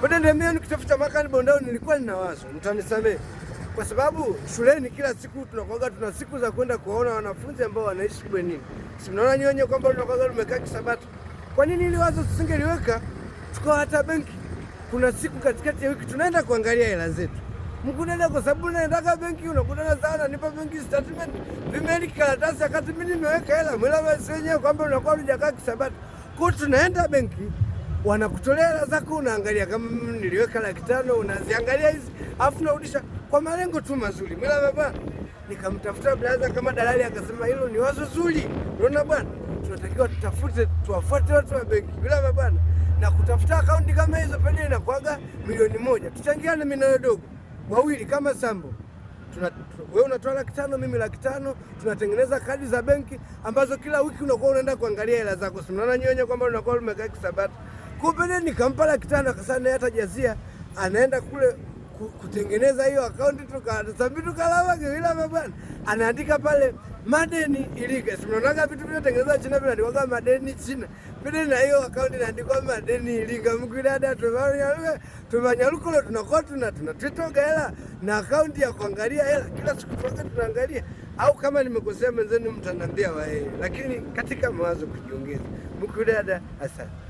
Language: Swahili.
Baada mimi nikitafuta makani Bondao nilikuwa nina wazo, mtanisamehe. Kwa sababu shuleni kila siku tuna siku za kwenda kuona wanafunzi ambao wanaishi bwenini. Si mnaona nyonye kwamba tunakuwa tumekaa Kisabato. Kwa nini ile wazo tusingeliweka tukao hata benki? Kuna siku katikati ya wiki tunaenda kuangalia hela zetu. Mkunaenda kwa sababu naenda benki unakutana sana nipa benki statement. Vimeli karatasi wakati mimi nimeweka hela mwela basi wenyewe kwamba unakuwa hujakaa Kisabato. Kwa tunaenda benki wanakutolea hela zako, unaangalia kama niliweka 500 unaziangalia hizi afu narudisha kwa malengo tu mazuri. Mwela baba nikamtafuta brother kama dalali akasema hilo ni wazo zuri. Unaona bwana, tunatakiwa tuwafuate watu wa benki bila bwana, na kutafuta akaunti kama hizo pale inakuaga milioni 1. Tuchangiane mimi na dogo wawili kama sambo. Wewe unatoa 500 mimi 500, tunatengeneza kadi za benki ambazo kila wiki unakuwa unaenda kuangalia hela zako. Unaona nyonye kwamba unakuwa umekaa Kisabato. Kumbe nikampa 500 akasana hata jazia anaenda kule kutengeneza hiyo akaunti tukalawa bila bwana. Anaandika pale madeni Iringa. Unaona vitu vinatengenezwa China vinaandikwa madeni China. Pili na hiyo akaunti inaandikwa madeni Iringa. Mkidada tumanyaruko tunakuwa tunatoka hela na akaunti ya kuangalia hela kila siku tunaangalia, au kama nimekosea menzeni mtaniambia wae, lakini katika mawazo kujiongeza. Mkidada asante.